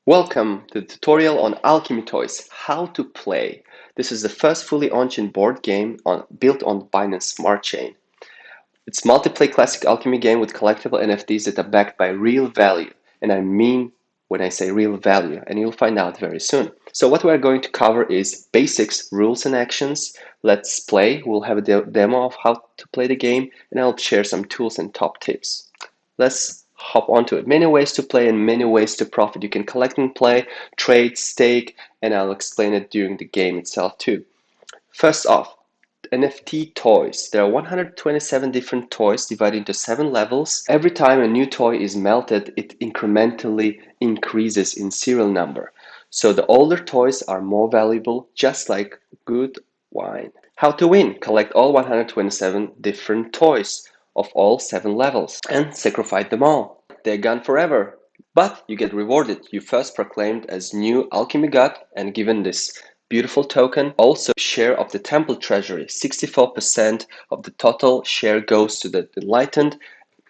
Welcome to the tutorial on Alchemy Toys, how to play. This is the first fully on-chain board game built on Binance Smart Chain. It's a multiplayer classic alchemy game with collectible NFTs that are backed by real value. And I mean when I say real value, and you'll find out very soon. So what we're going to cover is basics, rules and actions. Let's play. We'll have a demo of how to play the game, and I'll share some tools and top tips. Let's hop onto it. Many ways to play and many ways to profit. You can collect and play, trade, stake, and I'll explain it during the game itself too. First off, NFT Toys. There are 127 different toys divided into 7 levels. Every time a new toy is melted, it incrementally increases in serial number. So the older toys are more valuable, just like good wine. How to win? Collect all 127 different toys of all 7 levels and sacrifice them all. They're gone forever. But you get rewarded. You first proclaimed as new alchemy god and given this beautiful token. Also, share of the temple treasury. 64% of the total share goes to the enlightened,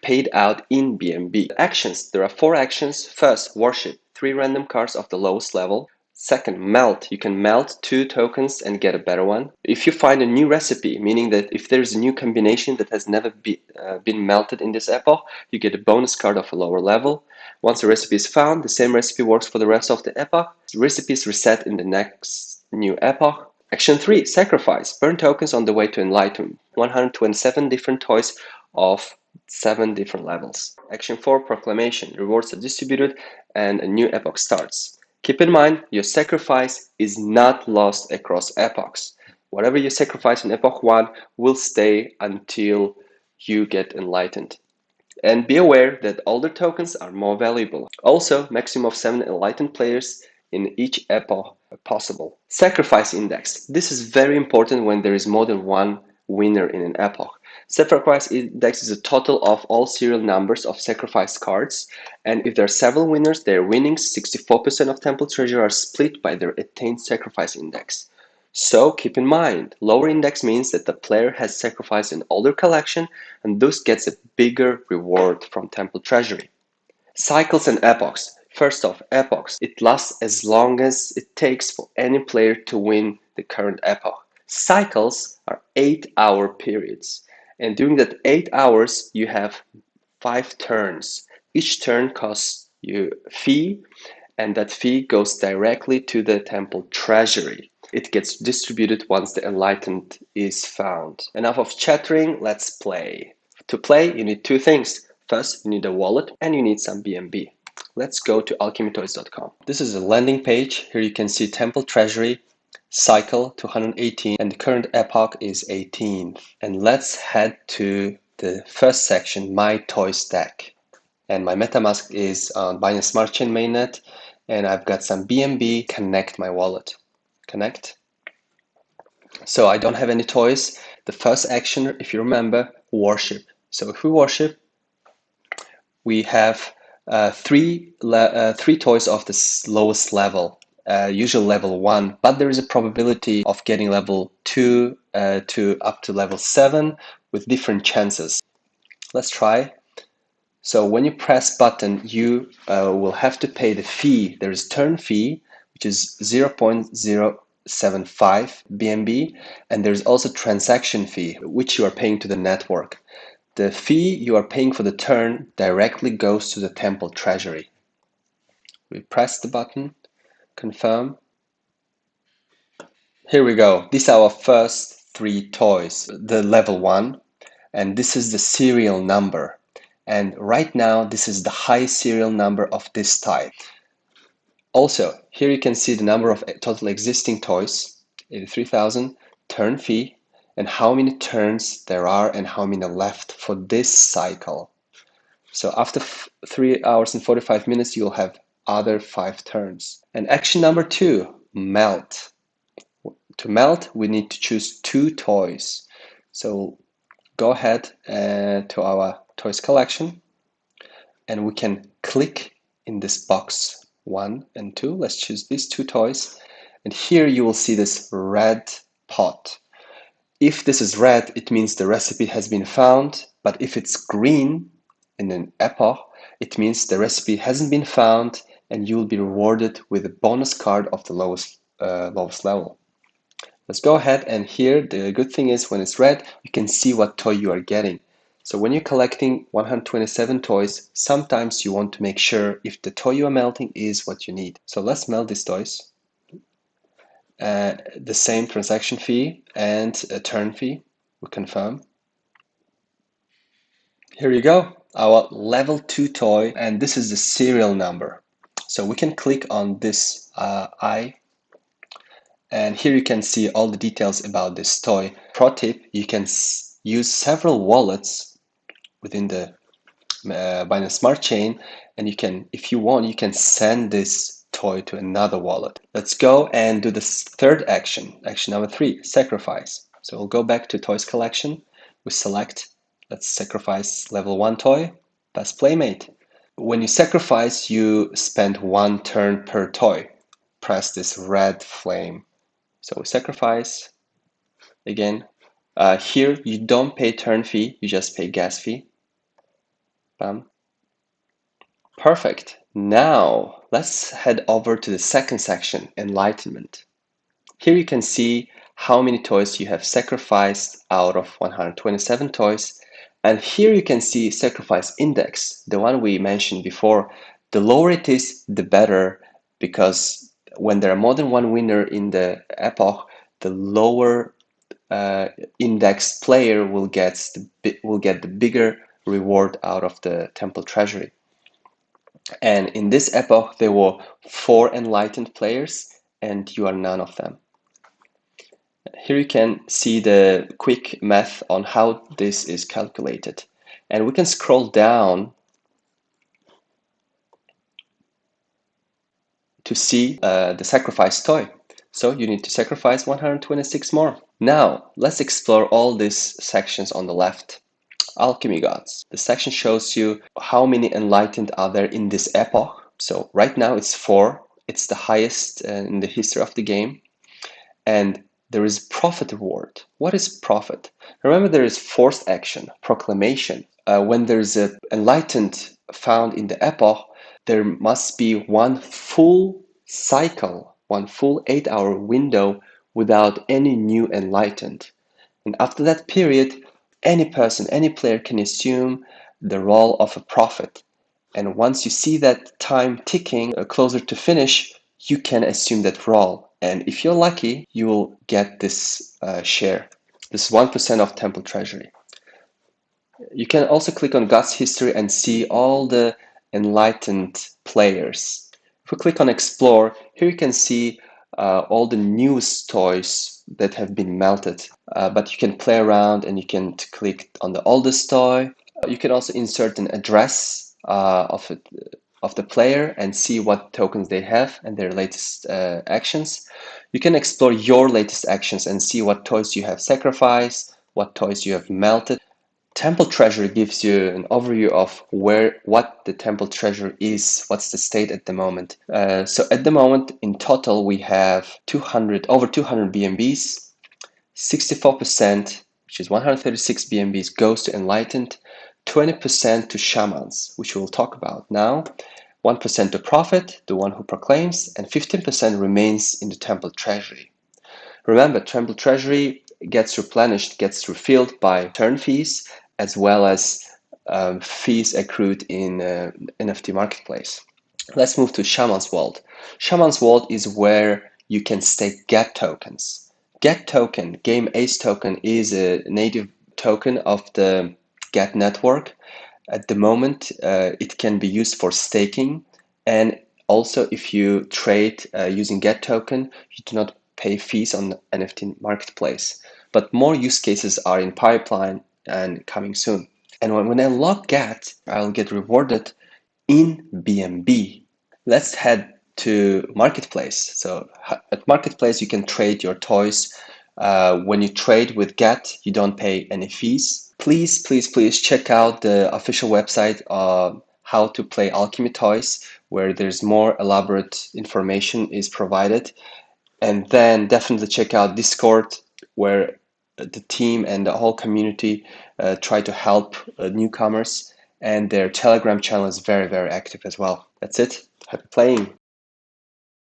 paid out in BNB. Actions. There are 4 actions. First, worship. 3 random cards of the lowest level. Second, melt. You can melt 2 tokens and get a better one. If you find a new recipe, meaning that if there's a new combination that has never been melted in this epoch, you get a bonus card of a lower level. Once a recipe is found, the same recipe works for the rest of the epoch. The recipe is reset in the next new epoch. Action 3, sacrifice. Burn tokens on the way to enlightenment. 127 different toys of 7 different levels. Action 4, proclamation. Rewards are distributed and a new epoch starts. Keep in mind, your sacrifice is not lost across epochs. Whatever you sacrifice in epoch 1 will stay until you get enlightened. And be aware that older tokens are more valuable. Also, maximum of 7 enlightened players in each epoch possible. Sacrifice index. This is very important when there is more than one winner in an epoch. Sacrifice index is a total of all serial numbers of sacrifice cards, and if there are several winners, their winnings, 64% of temple treasure, are split by their attained sacrifice index. So keep in mind, lower index means that the player has sacrificed an older collection and thus gets a bigger reward from temple treasury. Cycles and epochs. First off, epochs. It lasts as long as it takes for any player to win the current epoch. Cycles are 8-hour periods. And during that 8 hours, you have 5 turns. Each turn costs you a fee, and that fee goes directly to the temple treasury. It gets distributed once the enlightened is found. Enough of chattering, let's play. To play, you need 2 things. First, you need a wallet and you need some BNB. Let's go to alchemytoys.com. This is a landing page. Here you can see temple treasury, cycle 218, and the current epoch is 18th. And let's head to the first section, my toy stack. And my MetaMask is on Binance Smart Chain mainnet, and I've got some BNB. Connect my wallet. Connect. So I don't have any toys. The first action, if you remember, worship. So if we worship, we have 3 toys of the lowest level, usually level 1, but there is a probability of getting level 2 to up to level 7 with different chances. Let's try. So when you press button, you will have to pay the fee. There is turn fee, which is 0.075 BNB, and there's also transaction fee, which you are paying to the network. The fee you are paying for the turn directly goes to the temple treasury. We press the button, confirm. Here we go. These are our first 3 toys, the level 1, and this is the serial number. And right now, this is the high serial number of this type. Also, here you can see the number of total existing toys, 83,000, turn fee, and how many turns there are and how many left for this cycle. So after 3 hours and 45 minutes, you'll have other 5 turns. And action number 2, melt. To melt, we need to choose 2 toys. So go ahead to our toys collection, and we can click in this box 1 and 2. Let's choose these 2 toys, and here you will see this red pot. If this is red, it means the recipe has been found, but if it's green in an epoch, it means the recipe hasn't been found and you will be rewarded with a bonus card of the lowest level. Let's go ahead, and here the good thing is when it's red, you can see what toy you are getting. So when you're collecting 127 toys, sometimes you want to make sure if the toy you are melting is what you need. So let's melt these toys. The same transaction fee and a turn fee, we confirm. Here you go, our level 2 toy, and this is the serial number. So we can click on this eye, and here you can see all the details about this toy. Pro tip, you can use several wallets within the Binance Smart Chain, and you can, if you want, you can send this toy to another wallet. Let's go and do this third action number 3, sacrifice. So we'll go back to toys collection, we select, let's sacrifice level 1 toy, pass playmate. When you sacrifice, you spend 1 turn per toy. Press this red flame. So we sacrifice again. Here you don't pay turn fee, you just pay gas fee. Bam. Perfect. Now let's head over to the second section, enlightenment. Here you can see how many toys you have sacrificed out of 127 toys. And here you can see sacrifice index, the one we mentioned before. The lower it is, the better, because when there are more than one winner in the epoch, the lower index player will get the bigger reward out of the temple treasury. And in this epoch, there were 4 enlightened players, and you are none of them. Here you can see the quick math on how this is calculated. And we can scroll down to see the sacrifice toy. So you need to sacrifice 126 more. Now, let's explore all these sections on the left. Alchemy Gods. The section shows you how many enlightened are there in this epoch. So right now it's 4. It's the highest in the history of the game. And there is profit reward. What is profit? Remember, there is forced action, proclamation. When there's an enlightened found in the epoch, there must be one full cycle, one full 8-hour window without any new enlightened. And after that period, any person, any player can assume the role of a prophet. And once you see that time ticking closer to finish, you can assume that role. And if you're lucky, you will get this share, this 1% of temple treasury. You can also click on God's history and see all the enlightened players. If we click on explore, here you can see all the newest toys that have been melted. But you can play around and you can click on the oldest toy. You can also insert an address of the player and see what tokens they have and their latest actions. You can explore your latest actions and see what toys you have sacrificed, what toys you have melted. Temple treasure gives you an overview of what the temple treasure is, what's the state at the moment. So at the moment, in total, we have over 200 BNBs. 64%, which is 136 BNBs, goes to enlightened. 20% to shamans, which we'll talk about now. 1% to prophet, the one who proclaims, and 15% remains in the temple treasury. Remember, temple treasury gets replenished, gets refilled by turn fees, as well as fees accrued in NFT marketplace. Let's move to Shaman's Vault. Shaman's Vault is where you can stake GET tokens. GET token, Game Ace token, is a native token of the GET network. At the moment, it can be used for staking, and also if you trade using GET token, you do not pay fees on the NFT marketplace. But more use cases are in pipeline and coming soon. And when I lock GET, I'll get rewarded in BNB. Let's head to Marketplace. So at Marketplace, you can trade your toys. When you trade with GET, you don't pay any fees. Please, please, please check out the official website of how to play Alchemy Toys, where there's more elaborate information is provided. And then definitely check out Discord, where the team and the whole community try to help newcomers. and their Telegram channel is very, very active as well. That's it. Happy playing.